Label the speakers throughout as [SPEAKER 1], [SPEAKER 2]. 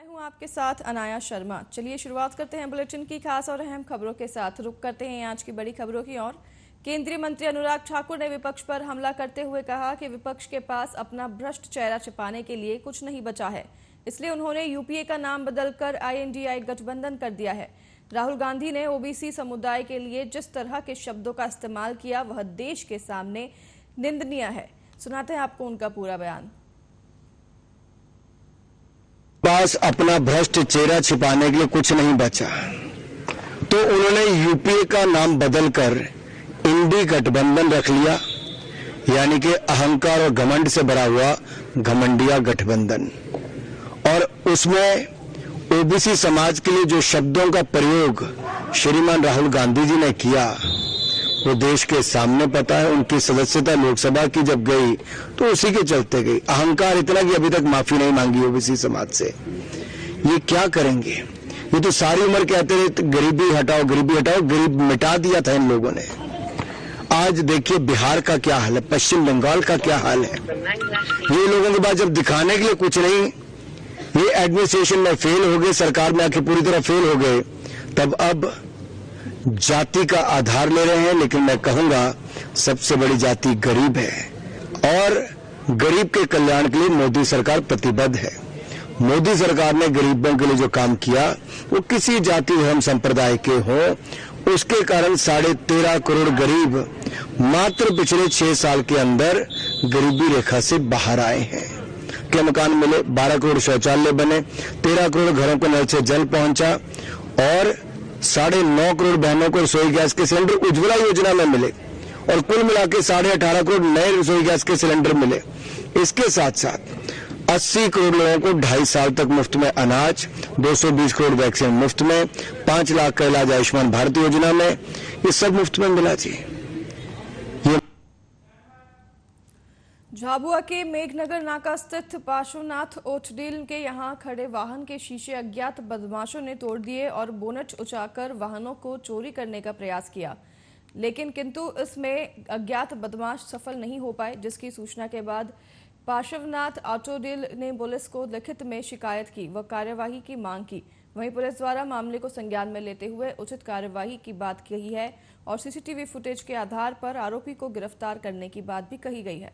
[SPEAKER 1] मैं हूं आपके साथ अनाया शर्मा। चलिए शुरुआत करते हैं बुलेटिन की खास और अहम खबरों के साथ। रुक करते हैं आज की बड़ी खबरों की ओर। केंद्रीय मंत्री अनुराग ठाकुर ने विपक्ष पर हमला करते हुए कहा कि विपक्ष के पास अपना भ्रष्ट चेहरा छिपाने के लिए कुछ नहीं बचा है, इसलिए उन्होंने यूपीए का नाम बदलकर INDI गठबंधन कर दिया है। राहुल गांधी ने ओबीसी समुदाय के लिए जिस तरह के शब्दों का इस्तेमाल किया वह देश के सामने निंदनीय है। सुनाते हैं आपको उनका पूरा बयान।
[SPEAKER 2] पास अपना भ्रष्ट चेहरा छिपाने के लिए कुछ नहीं बचा, तो उन्होंने यूपीए का नाम बदलकर इंडी गठबंधन रख लिया, यानी कि अहंकार और घमंड से भरा हुआ घमंडिया गठबंधन। और उसमें ओबीसी समाज के लिए जो शब्दों का प्रयोग श्रीमान राहुल गांधी जी ने किया वो देश के सामने पता है। उनकी सदस्यता लोकसभा की जब गई तो उसी के चलते गई। अहंकार इतना कि अभी तक माफी नहीं मांगी ओबीसी समाज से। ये क्या करेंगे? ये तो सारी उम्र कहते रहे गरीबी हटाओ, गरीबी हटाओ, गरीब मिटा दिया था इन लोगों ने। आज देखिए बिहार का क्या हाल है, पश्चिम बंगाल का क्या हाल है। ये लोगों के पास जब दिखाने के लिए कुछ नहीं, ये एडमिनिस्ट्रेशन में फेल हो गए, सरकार में आके पूरी तरह फेल हो गए, तब अब जाति का आधार ले रहे हैं। लेकिन मैं कहूंगा सबसे बड़ी जाति गरीब है और गरीब के कल्याण के लिए मोदी सरकार प्रतिबद्ध है। मोदी सरकार ने गरीबों के लिए जो काम किया वो किसी जाति धर्म संप्रदाय के हो, उसके कारण 13.5 करोड़ गरीब मात्र पिछले 6 साल के अंदर गरीबी रेखा से बाहर आए हैं। के मकान मिले, 12 करोड़ शौचालय बने, 13 करोड़ घरों को नल से जल पहुंचा और 9.5 करोड़ बहनों को रसोई गैस के सिलेंडर उज्ज्वला योजना में मिले और कुल मिलाकर 18.5 करोड़ नए रसोई गैस के सिलेंडर मिले। इसके साथ साथ 80 करोड़ लोगों को 2.5 साल तक मुफ्त में अनाज, 220 करोड़ वैक्सीन मुफ्त में, 5 लाख का इलाज आयुष्मान भारत योजना में, ये सब मुफ्त में मिला जी।
[SPEAKER 1] झाबुआ के मेघनगर नाका स्थित पार्श्वनाथ ओटडील के यहां खड़े वाहन के शीशे अज्ञात बदमाशों ने तोड़ दिए और बोनट उठाकर वाहनों को चोरी करने का प्रयास किया, लेकिन किंतु इसमें अज्ञात बदमाश सफल नहीं हो पाए, जिसकी सूचना के बाद पार्श्वनाथ ओटडील ने पुलिस को लिखित में शिकायत की व कार्यवाही की मांग की। वहीं पुलिस द्वारा मामले को संज्ञान में लेते हुए उचित कार्यवाही की बात कही है और CCTV फुटेज के आधार पर आरोपी को गिरफ्तार करने की बात भी कही गई है।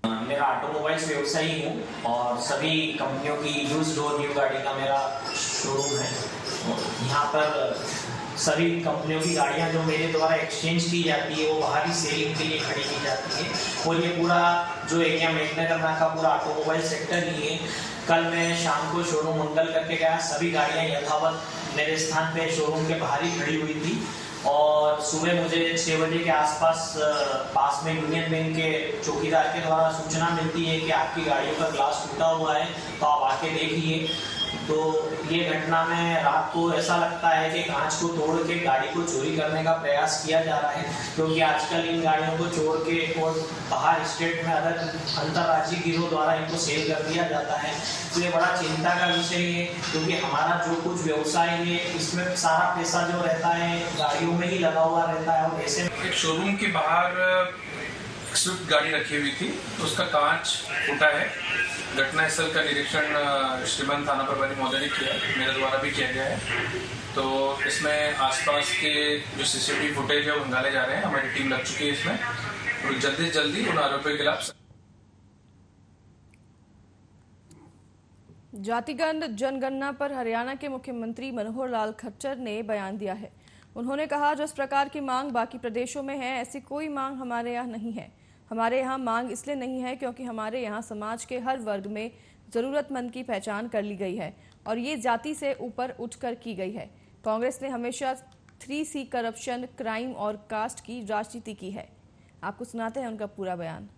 [SPEAKER 3] मेरा ऑटोमोबाइल्स व्यवसायी हूँ और सभी कंपनियों की यूज्ड और न्यू गाड़ी का मेरा शोरूम है। यहाँ पर सभी कंपनियों की गाड़ियाँ जो मेरे द्वारा एक्सचेंज की जाती है वो बाहरी सेलिंग के लिए खड़ी की जाती है और ये पूरा जो एरिया मेघनगर नाका पूरा ऑटोमोबाइल सेक्टर ही है। कल मैं शाम को शोरूम मंगल करके गया, सभी गाड़ियाँ यथावत मेरे स्थान पे शोरूम के बाहर ही खड़ी हुई थी और सुबह मुझे 6 बजे के आसपास पास में यूनियन बैंक के चौकीदार के द्वारा सूचना मिलती है कि आपकी गाड़ियों का ग्लास टूटा हुआ है, तो आप आके देखिए। तो ये घटना में रात को ऐसा लगता है कि कांच को तोड़ के गाड़ी को चोरी करने का प्रयास किया जा रहा है, क्योंकि आजकल इन गाड़ियों को छोड़ के और बाहर स्टेट में अंतर्राज्यीय गिरोह द्वारा इनको सेल कर दिया जाता है। तो ये बड़ा चिंता का विषय है, क्योंकि हमारा जो कुछ व्यवसाय है इसमें सारा पैसा जो रहता है गाड़ियों में ही लगा हुआ रहता है। और ऐसे
[SPEAKER 4] एक शोरूम के बाहर स्विफ्ट गाड़ी रखी हुई थी, तो उसका कांच फूटा है। घटना स्थल का निरीक्षण श्रीमान थाना प्रभारी महोदय ने किया, मेरे द्वारा भी किया गया है। तो इसमें आसपास के जो CCTV फुटेज है वो निकाले जा रहे हैं, हमारी टीम लग चुकी है इसमें और जल्दी से जल्दी उन आरोपियों के खिलाफ।
[SPEAKER 1] जातिगत जनगणना पर हरियाणा के मुख्यमंत्री मनोहर लाल खट्टर ने बयान दिया है। उन्होंने कहा, जिस प्रकार की मांग बाकी प्रदेशों में है ऐसी कोई मांग हमारे यहाँ नहीं है। हमारे यहाँ मांग इसलिए नहीं है क्योंकि हमारे यहाँ समाज के हर वर्ग में जरूरतमंद की पहचान कर ली गई है और ये जाति से ऊपर उठकर की गई है। कांग्रेस ने हमेशा 3C करप्शन, क्राइम और कास्ट की राजनीति की है। आपको सुनाते हैं उनका पूरा बयान।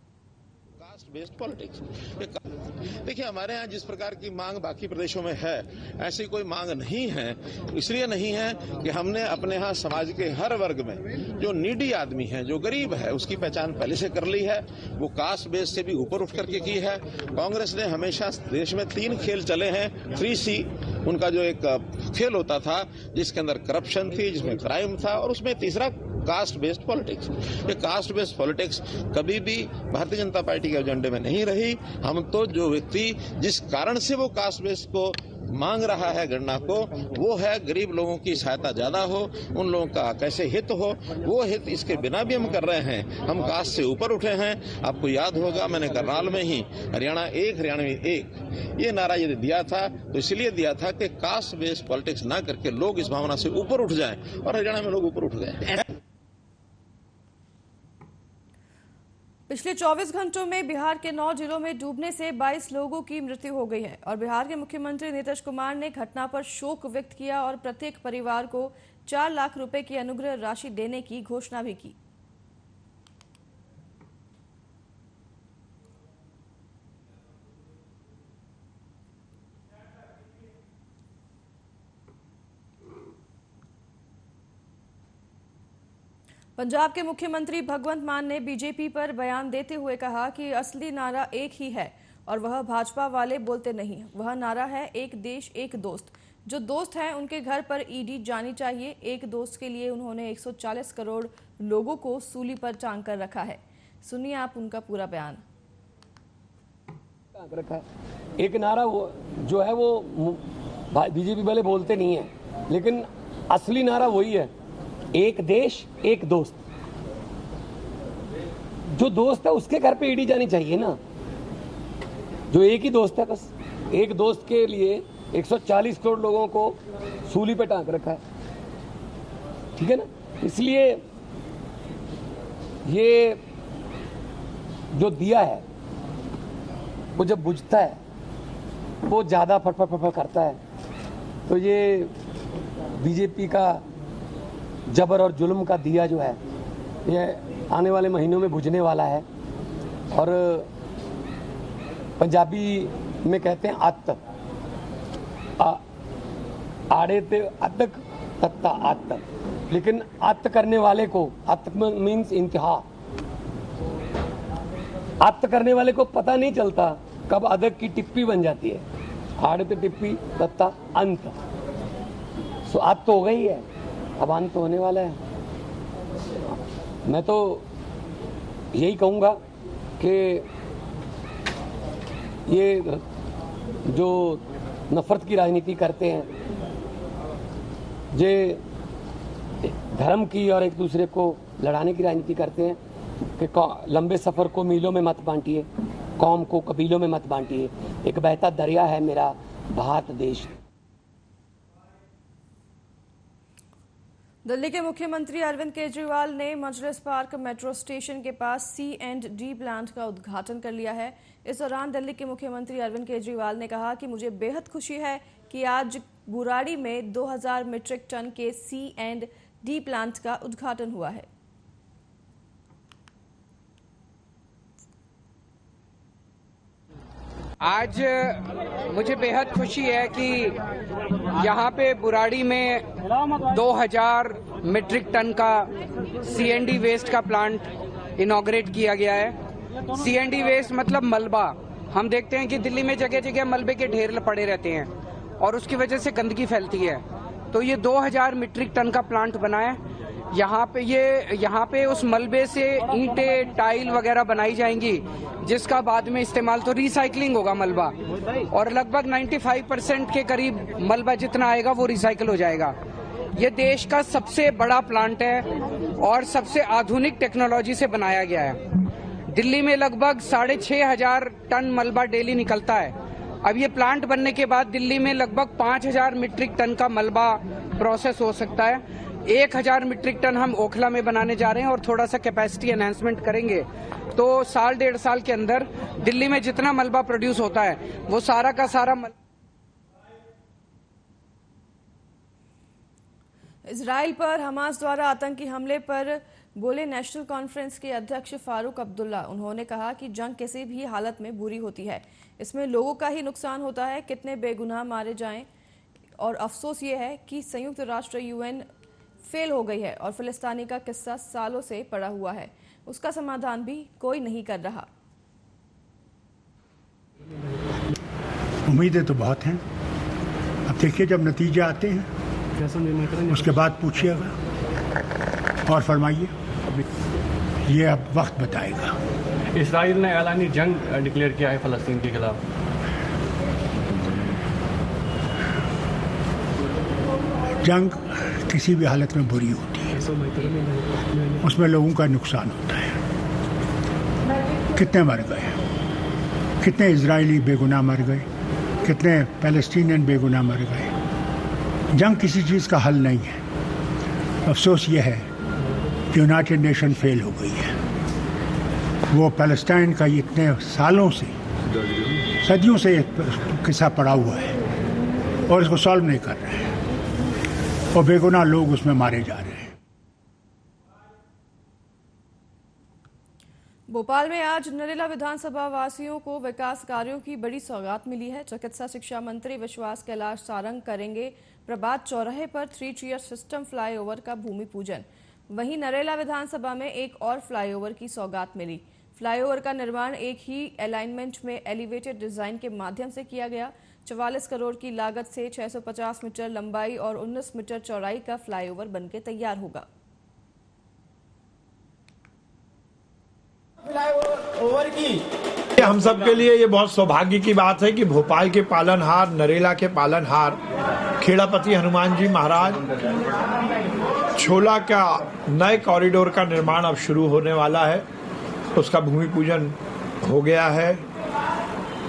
[SPEAKER 5] Caste based politics. देखिए, हमारे यहाँ जिस प्रकार की मांग बाकी प्रदेशों में है ऐसी कोई मांग नहीं है। इसलिए नहीं है कि हमने अपने यहाँ समाज के हर वर्ग में जो नीडी आदमी है, जो गरीब है, उसकी पहचान पहले से कर ली है। वो कास्ट बेस से भी ऊपर उठ करके की है। कांग्रेस ने हमेशा देश में 3 खेल चले हैं। 3C उनका जो एक खेल होता था जिसके अंदर करप्शन थी, जिसमें क्राइम था और उसमें तीसरा कास्ट बेस्ड पॉलिटिक्स। ये कास्ट बेस्ड पॉलिटिक्स कभी भी भारतीय जनता पार्टी के एजेंडे में नहीं रही। हम तो जो व्यक्ति जिस कारण से वो कास्ट बेस्ड को मांग रहा है गणना को, वो है गरीब लोगों की सहायता ज्यादा हो, उन लोगों का कैसे हित हो, वो हित इसके बिना भी हम कर रहे हैं। हम कास्ट से ऊपर उठे हैं। आपको याद होगा मैंने करनाल में ही हरियाणा एक हरियाणवी एक ये नारा यदि दिया था तो इसलिए दिया था कि कास्ट बेस्ड पॉलिटिक्स ना करके लोग इस भावना से ऊपर उठ जाएं, और हरियाणा में लोग ऊपर उठ गए।
[SPEAKER 1] पिछले 24 घंटों में बिहार के 9 जिलों में डूबने से 22 लोगों की मृत्यु हो गई है और बिहार के मुख्यमंत्री नीतीश कुमार ने घटना पर शोक व्यक्त किया और प्रत्येक परिवार को 4 लाख रुपए की अनुग्रह राशि देने की घोषणा भी की। पंजाब के मुख्यमंत्री भगवंत मान ने बीजेपी पर बयान देते हुए कहा कि असली नारा एक ही है और वह भाजपा वाले बोलते नहीं। वह नारा है एक देश एक दोस्त। जो दोस्त हैं उनके घर पर ईडी जानी चाहिए। एक दोस्त के लिए उन्होंने 140 करोड़ लोगों को सूली पर टांग कर रखा है। सुनिए आप उनका पूरा बयान।
[SPEAKER 6] एक नारा वो जो है वो बीजेपी वाले बोलते नहीं है, लेकिन असली नारा वही है, एक देश एक दोस्त। जो दोस्त है उसके घर पे ईडी जानी चाहिए ना। जो एक ही दोस्त है, बस एक दोस्त के लिए 140 करोड़ लोगों को सूली पे टांग रखा है, ठीक है ना। इसलिए ये जो दिया है वो जब बुझता है वो ज्यादा फटफट करता है। तो ये बीजेपी का जबर और जुल्म का दिया जो है ये आने वाले महीनों में बुझने वाला है। और पंजाबी में कहते हैं अत आड़े ते अतक तत्ता अत, लेकिन अत करने वाले को, अत मीन्स इंतहा, अत करने वाले को पता नहीं चलता कब अदक की टिप्पी बन जाती है। आड़े ते टिप्पी तत्ता अंत। सो अत तो हो गई है, अब अंत होने वाला है। मैं तो यही कहूंगा कि ये जो नफरत की राजनीति करते हैं, ये धर्म की और एक दूसरे को लड़ाने की राजनीति करते हैं कि लंबे सफर को मीलों में मत बांटिए, कौम को कबीलों में मत बांटिए। एक बहता दरिया है मेरा भारत देश।
[SPEAKER 1] दिल्ली के मुख्यमंत्री अरविंद केजरीवाल ने मजलिस पार्क मेट्रो स्टेशन के पास C&D प्लांट का उद्घाटन कर लिया है। इस दौरान दिल्ली के मुख्यमंत्री अरविंद केजरीवाल ने कहा कि मुझे बेहद खुशी है कि आज बुराड़ी में 2000 मीट्रिक टन के C&D प्लांट का उद्घाटन हुआ है।
[SPEAKER 7] आज मुझे बेहद खुशी है कि यहाँ पे बुराड़ी में 2000 मीट्रिक टन का C&D वेस्ट का प्लांट इनॉग्रेट किया गया है। C&D वेस्ट मतलब मलबा। हम देखते हैं कि दिल्ली में जगह जगह मलबे के ढेर पड़े रहते हैं और उसकी वजह से गंदगी फैलती है। तो ये 2000 मीट्रिक टन का प्लांट बना है। यहाँ पे उस मलबे से ईंटें, टाइल वगैरह बनाई जाएंगी, जिसका बाद में इस्तेमाल, तो रिसाइकलिंग होगा मलबा, और लगभग 95% के करीब मलबा जितना आएगा वो रिसाइकल हो जाएगा। ये देश का सबसे बड़ा प्लांट है और सबसे आधुनिक टेक्नोलॉजी से बनाया गया है। दिल्ली में लगभग 6500 टन मलबा डेली निकलता है। अब ये प्लांट बनने के बाद दिल्ली में लगभग 5000 मीट्रिक टन का मलबा प्रोसेस हो सकता है। 1000 मीट्रिक टन हम ओखला में बनाने जा रहे हैं और थोड़ा सा कैपेसिटी एनहांसमेंट करेंगे, तो साल 1.5 साल के अंदर दिल्ली में जितना मलबा प्रोड्यूस होता है वो सारा का सारा
[SPEAKER 1] इजराइल पर हमास द्वारा आतंकी हमले पर बोले नेशनल कॉन्फ्रेंस के अध्यक्ष फारूक अब्दुल्ला। उन्होंने कहा कि जंग किसी भी हालत में बुरी होती है, इसमें लोगों का ही नुकसान होता है, कितने बेगुनाह मारे जाएं। और अफसोस ये है कि संयुक्त राष्ट्र UN फेल हो गई है और फिलिस्तीनी का किस्सा सालों से पड़ा हुआ है, उसका समाधान भी कोई नहीं कर रहा।
[SPEAKER 8] उम्मीदें तो बहुत हैं, अब देखिए जब नतीजे आते हैं उसके बाद पूछिएगा। और फरमाइए, ये अब वक्त बताएगा।
[SPEAKER 9] इसराइल ने एलानी जंग डिक्लेयर किया है फ़लस्तीन के खिलाफ।
[SPEAKER 8] जंग किसी भी हालत में बुरी होती है, उसमें लोगों का नुकसान होता है। कितने मर गए, कितने इजरायली बेगुनाह मर गए, कितने पैलेस्टीनियन बेगुनाह मर गए। जंग किसी चीज़ का हल नहीं है। अफसोस ये है कि यूनाइटेड नेशन फेल हो गई है। वो पैलेस्टाइन का इतने सालों से, सदियों से किस्सा पड़ा हुआ है और इसको सॉल्व नहीं कर रहे हैं, और बेगुनाह लोग उसमें मारे जा रहे हैं।
[SPEAKER 1] भोपाल में आज नरेला विधानसभा वासियों को विकास कार्यों की बड़ी सौगात मिली है। चिकित्सा शिक्षा मंत्री विश्वास कैलाश सारंग करेंगे प्रभात चौराहे पर 3 टियर सिस्टम फ्लाईओवर का भूमि पूजन। वहीं नरेला विधानसभा में एक और फ्लाईओवर की सौगात मिली। फ्लाईओवर का निर्माण एक ही अलाइनमेंट में एलिवेटेड डिजाइन के माध्यम से किया गया। 44 करोड़ की लागत से 650 मीटर लंबाई और 19 मीटर चौड़ाई का फ्लाईओवर बनकर तैयार होगा।
[SPEAKER 10] फ्लाईओवर की हम सब के लिए ये बहुत सौभाग्य की बात है कि भोपाल के पालनहार, नरेला के पालनहार खेड़ापति हनुमान जी महाराज छोला का नए कॉरिडोर का निर्माण अब शुरू होने वाला है। उसका भूमि पूजन हो गया है।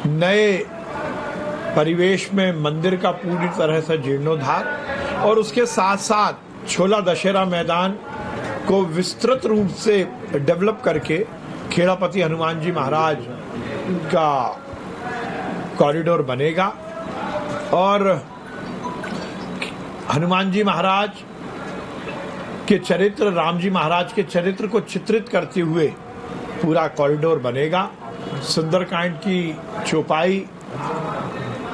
[SPEAKER 10] नए परिवेश में मंदिर का पूरी तरह से जीर्णोद्धार, और उसके साथ साथ छोला दशहरा मैदान को विस्तृत रूप से डेवलप करके खेड़ापति हनुमान जी महाराज का कॉरिडोर बनेगा और हनुमान जी महाराज के चरित्र, राम जी महाराज के चरित्र को चित्रित करते हुए पूरा कॉरिडोर बनेगा। सुंदरकांड की चौपाई,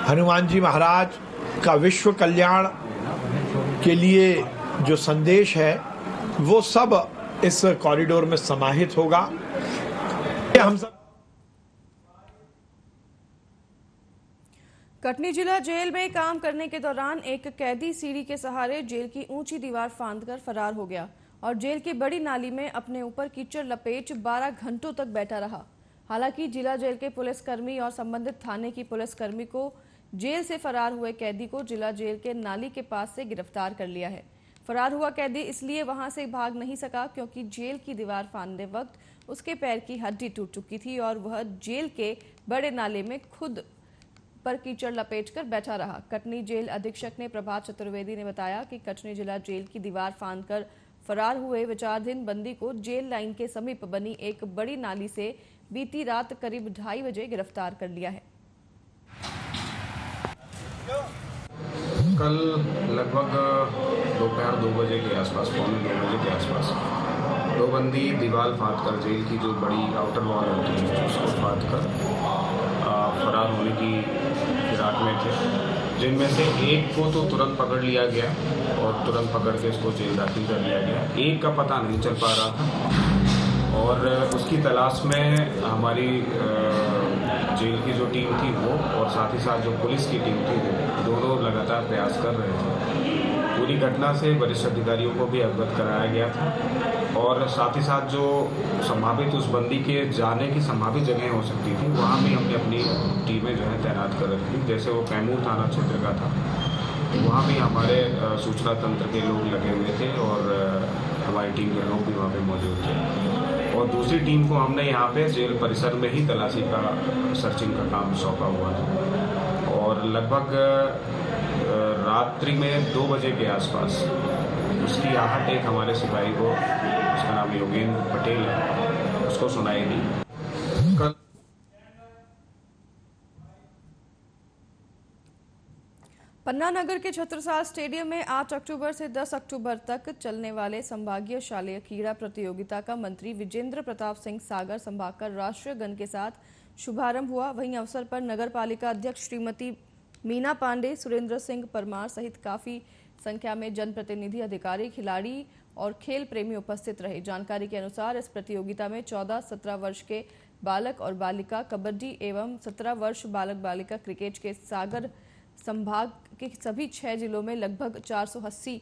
[SPEAKER 10] हनुमान जी महाराज का विश्व कल्याण के लिए जो संदेश है वो सब इस कॉरिडोर में समाहित होगा। हम सब
[SPEAKER 1] कटनी जिला जेल में काम करने के दौरान एक कैदी सीढ़ी के सहारे जेल की ऊंची दीवार फांदकर फरार हो गया और जेल की बड़ी नाली में अपने ऊपर कीचड़ लपेट 12 घंटों तक बैठा रहा। हालांकि जिला जेल के पुलिसकर्मी और संबंधित थाने की पुलिसकर्मी को जेल से फरार हुए कैदी को जिला जेल के नाली के पास से गिरफ्तार कर लिया है। फरार हुआ कैदी इसलिए वहां से भाग नहीं सका क्योंकि जेल की दीवार फांदते वक्त उसके पैर की हड्डी टूट चुकी थी और वह जेल के बड़े नाले में खुद पर कीचड़ लपेटकर बैठा रहा। कटनी जेल अधीक्षक ने प्रभात चतुर्वेदी ने बताया कि कटनी जिला जेल की दीवार फांदकर फरार हुए विचाराधीन बंदी को जेल लाइन के समीप बनी एक बड़ी नाली से बीती रात करीब 2:30 बजे गिरफ्तार कर लिया है।
[SPEAKER 11] कल लगभग दोपहर 2 बजे के आसपास, पौने 2 बजे के आसपास, 2 बंदी दीवार फांदकर, जेल की जो बड़ी आउटर वॉल होती है उसको फांदकर फरार होने की फिराक में थे, जिनमें से एक को तो तुरंत पकड़ लिया गया और तुरंत पकड़ के उसको जेल दाखिल कर लिया गया। एक का पता नहीं चल पा रहा था और उसकी तलाश में हमारी जेल की जो टीम थी वो और साथ ही साथ जो पुलिस की टीम थी वो दोनों लगातार प्रयास कर रहे थे। पूरी घटना से वरिष्ठ अधिकारियों को भी अवगत कराया गया था और साथ ही साथ जो संभावित उस बंदी के जाने की संभावित जगह हो सकती थी वहाँ भी हमने अपनी टीमें जो है तैनात कर रखी। जैसे वो कैमूर थाना क्षेत्र का था, वहाँ भी हमारे सूचना तंत्र के लोग लगे हुए थे और हमारी टीम के लोग भी वहाँ पे मौजूद थे और दूसरी टीम को हमने यहाँ पे जेल परिसर में ही तलाशी का, सर्चिंग का काम सौंपा हुआ था और लगभग रात्रि में 2 बजे के आसपास उसकी आहट एक हमारे सिपाही को, उसका नाम योगेंद्र पटेल है, उसको सुनाई दी। कल
[SPEAKER 1] पन्ना नगर के छत्रसाल स्टेडियम में 8 अक्टूबर से 10 अक्टूबर तक चलने वाले संभागीय शालेय क्रीड़ा प्रतियोगिता का मंत्री विजेंद्र प्रताप सिंह सागर संभागकर राष्ट्रीय गण के साथ शुभारंभ हुआ। वहीं अवसर पर नगर पालिका अध्यक्ष श्रीमती मीना पांडे, सुरेंद्र सिंह परमार सहित काफी संख्या में जनप्रतिनिधि, अधिकारी, खिलाड़ी और खेल प्रेमी उपस्थित रहे। जानकारी के अनुसार इस प्रतियोगिता में 14-17 वर्ष के बालक और बालिका कबड्डी एवं 17 वर्ष बालक बालिका क्रिकेट के सागर संभाग के सभी 6 जिलों में लगभग 480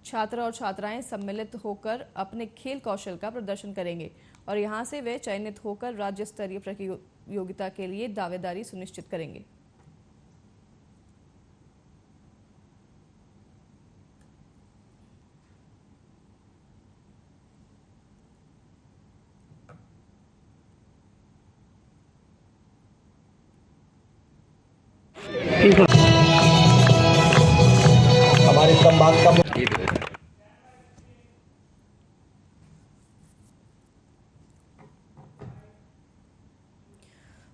[SPEAKER 1] छात्र और छात्राएं सम्मिलित होकर अपने खेल कौशल का प्रदर्शन करेंगे और यहां से वे चयनित होकर राज्य स्तरीय प्रतियोगिता के लिए दावेदारी सुनिश्चित करेंगे।
[SPEAKER 2] हमारे संवाद का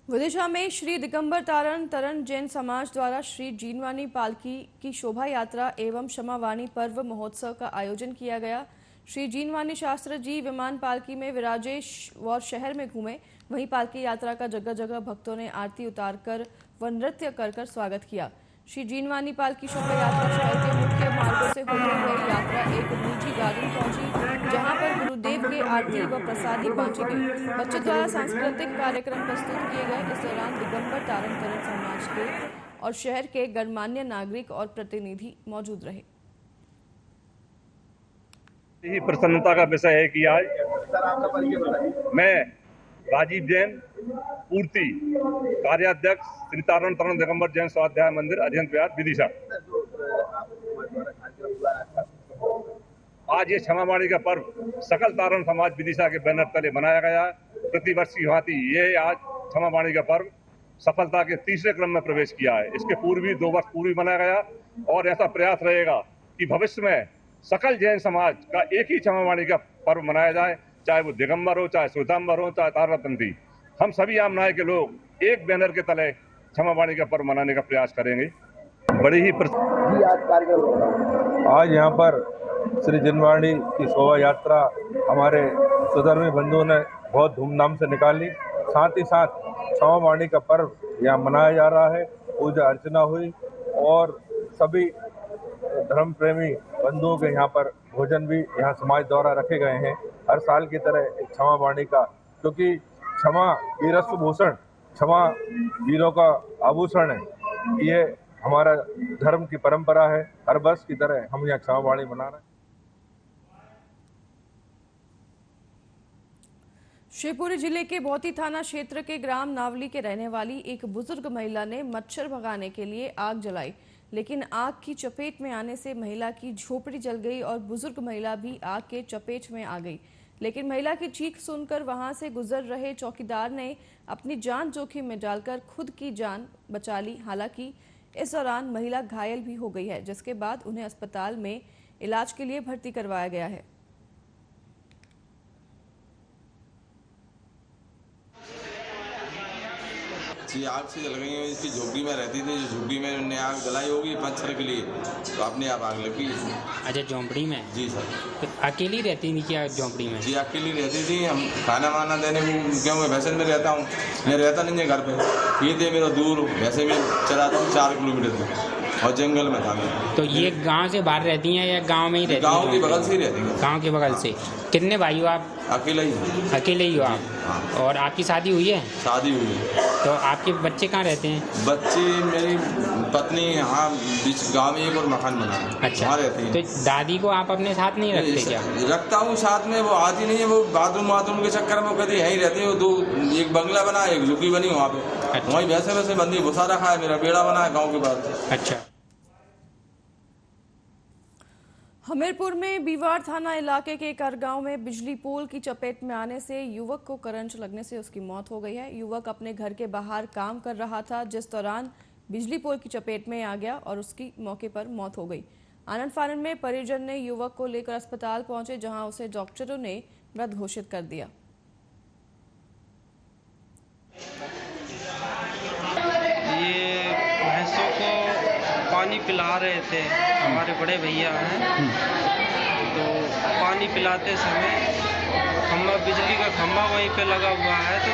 [SPEAKER 1] विदिशा में श्री दिगंबर तारण जैन समाज द्वारा श्री जीनवानी पालकी की शोभा यात्रा एवं क्षमावाणी पर्व महोत्सव का आयोजन किया गया। श्री जीनवानी शास्त्र जी विमान पालकी में विराजे और शहर में घूमे। वहीं पालकी यात्रा का जगह जगह भक्तों ने आरती उतारकर व नृत्य कर स्वागत किया। श्री जीनवानी पालकी शोभा यात्रा शहर के मुख्य मार्गों से होते हुए यात्रा एक निजी गार्डन पहुंची, जहां पर गुरुदेव के आरती व प्रसादी बांटी गई। बच्चों द्वारा सांस्कृतिक कार्यक्रम प्रस्तुत किए गए। इस दौरान दिगंबर तारण समाज के और शहर के गणमान्य नागरिक और प्रतिनिधि मौजूद रहे।
[SPEAKER 12] यही प्रसन्नता का विषय है कि आज मैं राजीव जैन पूर्ति कार्याध्यक्ष श्री तारण दिगंबर जैन स्वाध्याय मंदिर अध्ययन विहार विदिशा, आज ये क्षमावाणी का पर्व सकल तारण समाज विदिशा के बैनर तले मनाया गया। प्रतिवर्ष की भांति ये आज क्षमावाणी का पर्व सफलता के तीसरे क्रम में प्रवेश किया है। इसके पूर्व भी 2 वर्ष पूर्व मनाया गया और ऐसा प्रयास रहेगा कि भविष्य में सकल जैन समाज का एक ही क्षमावाणी का पर्व मनाया जाए, चाहे वो दिगंबर हो, चाहे श्वेतांबर हो, चाहे तारापंथी। हम सभी आम नाय के लोग एक बैनर के तले क्षमावाणी का पर्व मनाने का प्रयास करेंगे। बड़ी ही
[SPEAKER 13] आज यहाँ पर श्री जीनवाणी की शोभा यात्रा हमारे स्वधर्मी बंधुओं ने बहुत धूमधाम से निकाली। साथ ही साथ क्षमावाणी का पर्व यहाँ मनाया जा रहा है। पूजा अर्चना हुई और सभी धर्म प्रेमी बंधुओं के यहाँ पर भोजन भी यहाँ समाज द्वारा रखे गए हैं। हर साल की तरह एक क्षमावाणी का, क्योंकि क्षमा वीरस्व भूषण, क्षमा वीरों का आभूषण है, ये हमारा धर्म की परंपरा है। हर वर्ष की तरह हम यहाँ क्षमावाणी मना रहे हैं।
[SPEAKER 1] शिवपुरी जिले के भौती थाना क्षेत्र के ग्राम नावली के रहने वाली एक बुजुर्ग महिला ने मच्छर भगाने के लिए आग जलाई, लेकिन आग की चपेट में आने से महिला की झोपड़ी जल गई और बुजुर्ग महिला भी आग के चपेट में आ गई। लेकिन महिला की चीख सुनकर वहां से गुजर रहे चौकीदार ने अपनी जान जोखिम में डालकर खुद की जान बचा ली। हालांकि इस दौरान महिला घायल भी हो गई है, जिसके बाद उन्हें अस्पताल में इलाज के लिए भर्ती करवाया गया है।
[SPEAKER 14] ये आग से जल गई है। इसकी झोपड़ी में रहती थी, जो झोपड़ी में उन्हें आग जलाई होगी मच्छर के लिए, तो अपने आप आग लगी।
[SPEAKER 15] अच्छा, झोपड़ी में? जी सर। तो अकेली रहती थी क्या झोपड़ी में?
[SPEAKER 14] जी अकेली रहती थी। हम खाना वाना देने को, क्यों मैं भैंसन में रहता हूँ, मैं रहता नहीं है घर पे, ये थे मेरा दूर, वैसे में चलाता हूँ 4 किलोमीटर तक और जंगल में था मैं।
[SPEAKER 15] तो ये गाँव से बाहर रहती हैं या गाँव में ही रहती हैं?
[SPEAKER 14] गाँव के बगल से ही रहती है।
[SPEAKER 15] गाँव के बगल से। कितने भाई हो आप?
[SPEAKER 14] अकेले ही।
[SPEAKER 15] अकेले ही हो आप? हाँ। और आपकी शादी हुई है?
[SPEAKER 14] शादी हुई है।
[SPEAKER 15] तो आपके बच्चे कहाँ रहते हैं?
[SPEAKER 14] बच्चे मेरी पत्नी यहाँ बीच गाँव में एक और मकान बना है।
[SPEAKER 15] अच्छा,
[SPEAKER 14] वहाँ रहती है।
[SPEAKER 15] तो दादी को आप अपने साथ नहीं रखते क्या?
[SPEAKER 14] रखता हूँ साथ में, वो आती नहीं है। वो बाथरूम के चक्कर में वो कभी यहीं रहती है। वो 2 एक बंगला बना है, एक झुकी बनी वहाँ पे। अच्छा। वहीं वैसे बंदी घुसा रखा है, मेरा बेड़ा बना है गाँव के पास।
[SPEAKER 15] अच्छा।
[SPEAKER 1] हमीरपुर में बीवार थाना इलाके के एक गांव में बिजली पोल की चपेट में आने से युवक को करंट लगने से उसकी मौत हो गई है। युवक अपने घर के बाहर काम कर रहा था, जिस दौरान बिजली पोल की चपेट में आ गया और उसकी मौके पर मौत हो गई। आनंद फानन में परिजन ने युवक को लेकर अस्पताल पहुंचे, जहां उसे डॉक्टरों ने मृत घोषित कर दिया।
[SPEAKER 16] ये भैंसों को पानी पिला रहे थे, हमारे बड़े भैया हैं, तो पानी पिलाते समय बिजली का खंभा वहीं पे लगा हुआ है, तो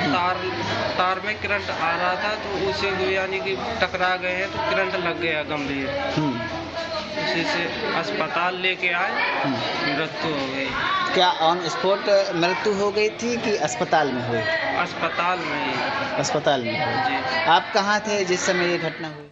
[SPEAKER 16] तार में करंट आ रहा था, तो उसे यानी कि टकरा गए हैं, तो करंट लग गया गंभीर। उसी से अस्पताल लेके आए, मृत्यु हो गई।
[SPEAKER 17] क्या ऑन स्पॉट मृत्यु हो गई थी कि अस्पताल में हुई?
[SPEAKER 16] अस्पताल में ही।
[SPEAKER 17] अस्पताल में हुई। जी। आप कहाँ थे जिस समय ये घटना हुई?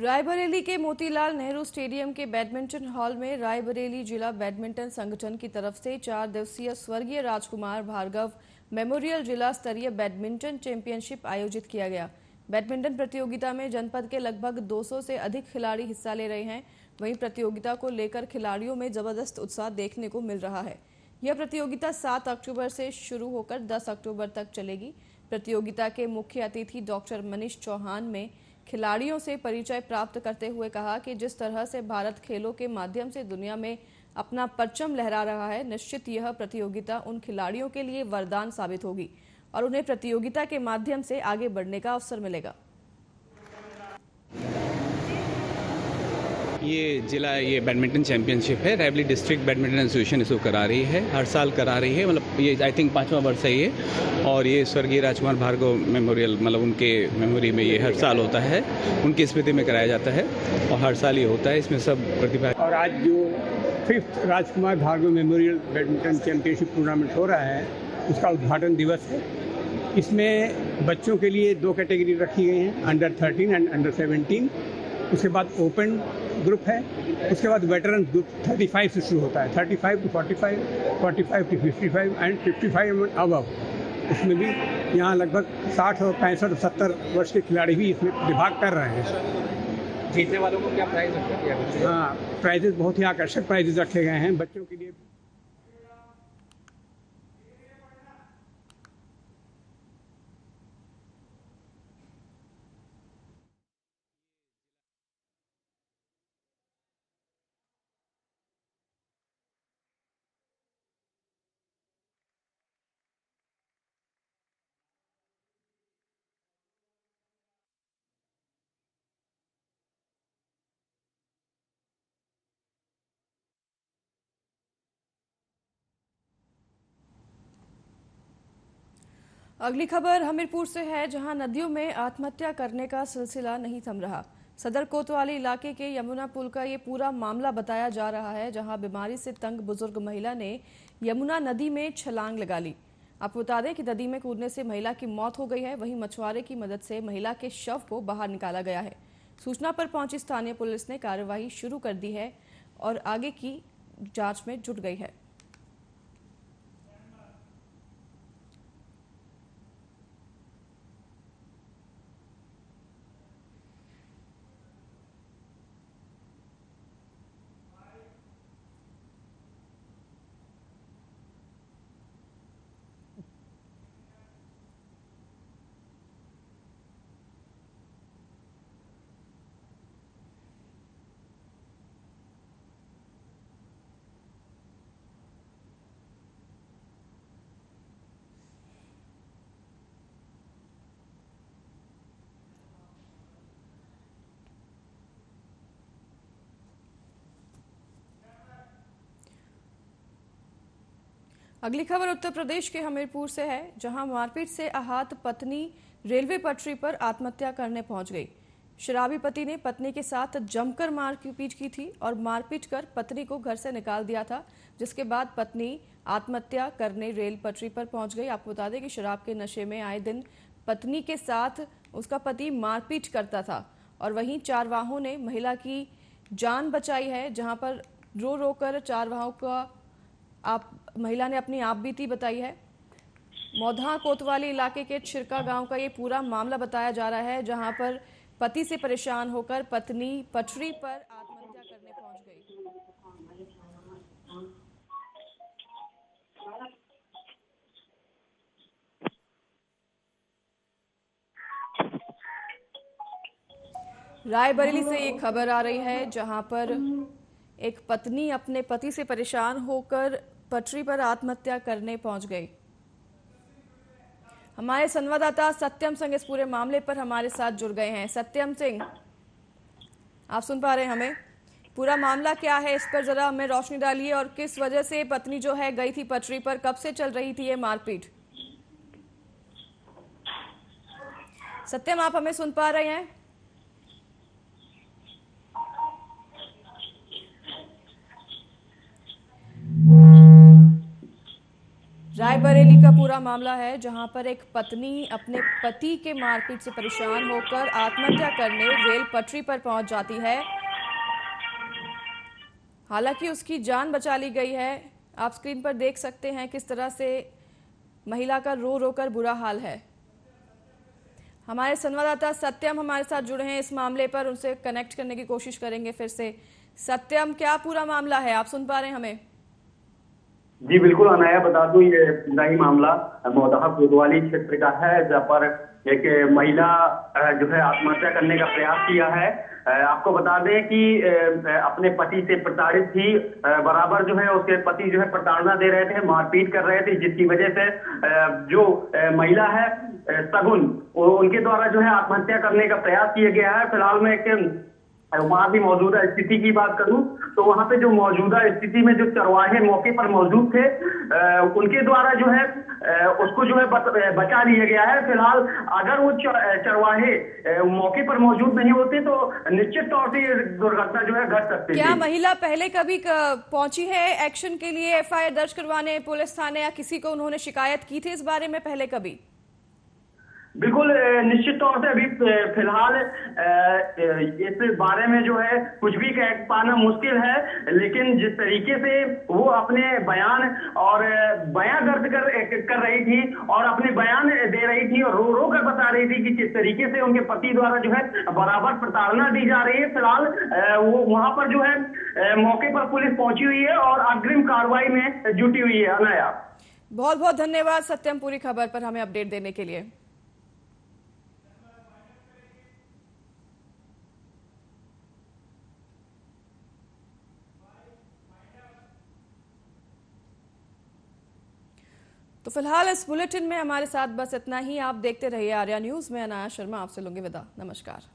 [SPEAKER 1] रायबरेली के मोतीलाल नेहरू स्टेडियम के बैडमिंटन हॉल में रायबरेली जिला बैडमिंटन संगठन की तरफ से 4 दिवसीय स्वर्गीय राजकुमार भार्गव मेमोरियल जिला स्तरीय बैडमिंटन चैंपियनशिप आयोजित किया गया। बैडमिंटन प्रतियोगिता में जनपद के लगभग 200 से अधिक खिलाड़ी हिस्सा ले रहे हैं। वहीं प्रतियोगिता को लेकर खिलाड़ियों में जबरदस्त उत्साह देखने को मिल रहा है। यह प्रतियोगिता 7 अक्टूबर से शुरू होकर 10 अक्टूबर तक चलेगी। प्रतियोगिता के मुख्य अतिथि डॉक्टर मनीष चौहान में खिलाड़ियों से परिचय प्राप्त करते हुए कहा कि जिस तरह से भारत खेलों के माध्यम से दुनिया में अपना परचम लहरा रहा है, निश्चित यह प्रतियोगिता उन खिलाड़ियों के लिए वरदान साबित होगी और उन्हें प्रतियोगिता के माध्यम से आगे बढ़ने का अवसर मिलेगा।
[SPEAKER 18] ये बैडमिंटन चैंपियनशिप है। रायबरेली डिस्ट्रिक्ट बैडमिंटन एसोसिएशन इसको करा रही है, हर साल करा रही है। मतलब ये आई थिंक 5वां वर्ष है ये, और ये स्वर्गीय राजकुमार भार्गव मेमोरियल मतलब उनके मेमोरी में ये हर साल होता है, उनकी स्मृति में कराया जाता है और हर साल ये होता है। इसमें सब प्रतिभा।
[SPEAKER 19] और आज जो 5th Rajkumar Bhargava memorial badminton championship tournament हो रहा है, उसका उद्घाटन दिवस है। इसमें बच्चों के लिए 2 कैटेगरी रखी गई हैं, अंडर 13 एंड अंडर 17। उसके बाद ओपन ग्रुप है, उसके बाद वेटरन ग्रुप 35 से शुरू होता है, 35 to 45, 45 to 55 and 55 and above. उसमें भी यहाँ लगभग 60 और 65 और 70 वर्ष के खिलाड़ी भी इसमें विभाग कर रहे हैं।
[SPEAKER 9] जीतने वालों को क्या प्राइज रखा गया है?
[SPEAKER 19] हाँ, प्राइजेस बहुत ही आकर्षक प्राइजेस रखे गए हैं बच्चों के लिए।
[SPEAKER 1] अगली खबर हमीरपुर से है, जहां नदियों में आत्महत्या करने का सिलसिला नहीं थम रहा। सदर कोतवाली इलाके के यमुना पुल का ये पूरा मामला बताया जा रहा है, जहां बीमारी से तंग बुजुर्ग महिला ने यमुना नदी में छलांग लगा ली। आपको बता दें कि नदी में कूदने से महिला की मौत हो गई है। वहीं मछुआरे की मदद से महिला के शव को बाहर निकाला गया है। सूचना पर पहुंची स्थानीय पुलिस ने कार्रवाई शुरू कर दी है और आगे की जांच में जुट गई है। अगली खबर उत्तर प्रदेश के हमीरपुर से है, जहां मारपीट से आहत पत्नी रेलवे पटरी पर आत्महत्या करने पहुंच गई। शराबी पति ने पत्नी के साथ जमकर मारपीट की थी और मारपीट कर पत्नी को घर से निकाल दिया था, जिसके बाद पत्नी आत्महत्या करने रेल पटरी पर पहुंच गई। आपको बता दें कि शराब के नशे में आए दिन पत्नी के साथ उसका पति मारपीट करता था और वहीं चारवाहों ने महिला की जान बचाई है, जहां पर रो रो कर चारवाहों का महिला ने अपनी आपबीती बताई है। मौधा कोतवाली इलाके के छिरका गांव का ये पूरा मामला बताया जा रहा है, जहां पर पति से परेशान होकर पत्नी पटरी पर आत्महत्या करने पहुंच गई। रायबरेली से एक खबर आ रही है, जहां पर एक पत्नी अपने पति से परेशान होकर पटरी पर आत्महत्या करने पहुंच गई। हमारे संवाददाता सत्यम सिंह इस पूरे मामले पर हमारे साथ जुड़ गए हैं। सत्यम सिंह, आप सुन पा रहे हैं हमें? पूरा मामला क्या है, इस पर जरा हमें रोशनी डालिए और किस वजह से पत्नी जो है गई थी पटरी पर, कब से चल रही थी ये मारपीट? सत्यम, आप हमें सुन पा रहे हैं? रायबरेली का पूरा बुरा मामला है जहां पर एक पत्नी अपने पति के मारपीट से परेशान होकर आत्महत्या करने रेल पटरी पर पहुंच जाती है। हालांकि उसकी जान बचा ली गई है। आप स्क्रीन पर देख सकते हैं किस तरह से महिला का रो रो कर बुरा हाल है। हमारे संवाददाता सत्यम हमारे साथ जुड़े हैं इस मामले पर, उनसे कनेक्ट करने की कोशिश करेंगे फिर से। सत्यम, क्या पूरा मामला है? आप सुन पा रहे हैं हमें?
[SPEAKER 20] जी बिल्कुल अनाया, बता दूं ये पूरा ही मामला मौदाहा कोतवाली क्षेत्र का है, जहाँ पर एक महिला जो है आत्महत्या करने का प्रयास किया है। आपको बता दें कि अपने पति से प्रताड़ित थी, बराबर जो है उसके पति जो है प्रताड़ना दे रहे थे, मारपीट कर रहे थे, जिसकी वजह से जो महिला है सगुन, उनके द्वारा जो है आत्महत्या करने का प्रयास किया गया है। फिलहाल मैं एक वहां की मौजूदा स्थिति की बात करूं तो वहां पे जो मौजूदा स्थिति में जो चरवाहे मौके पर मौजूद थे उनके द्वारा जो है उसको जो है बचा लिया गया है। फिलहाल अगर वो चरवाहे मौके पर मौजूद नहीं होते तो निश्चित तौर से ये दुर्घटना जो है घट सकती है।
[SPEAKER 1] क्या महिला पहले कभी पहुंची है एक्शन के लिए, एफआईआर दर्ज करवाने पुलिस थाने, या किसी को उन्होंने शिकायत की थी इस बारे में पहले कभी?
[SPEAKER 20] बिल्कुल निश्चित तौर से अभी फिलहाल इस बारे में जो है कुछ भी कह पाना मुश्किल है, लेकिन जिस तरीके से वो अपने बयान दर्ज कर रही थी और अपने बयान दे रही थी और रो रो कर बता रही थी कि किस तरीके से उनके पति द्वारा जो है बराबर प्रताड़ना दी जा रही है। फिलहाल वो वहां पर जो है मौके पर पुलिस पहुंची हुई है और अग्रिम कार्रवाई में जुटी हुई है। अनाया,
[SPEAKER 1] बहुत बहुत धन्यवाद सत्यम पूरी खबर पर हमें अपडेट देने के लिए। तो फिलहाल इस बुलेटिन में हमारे साथ बस इतना ही। आप देखते रहिए आर्या न्यूज में। अनाया शर्मा आपसे लूंगी विदा। नमस्कार।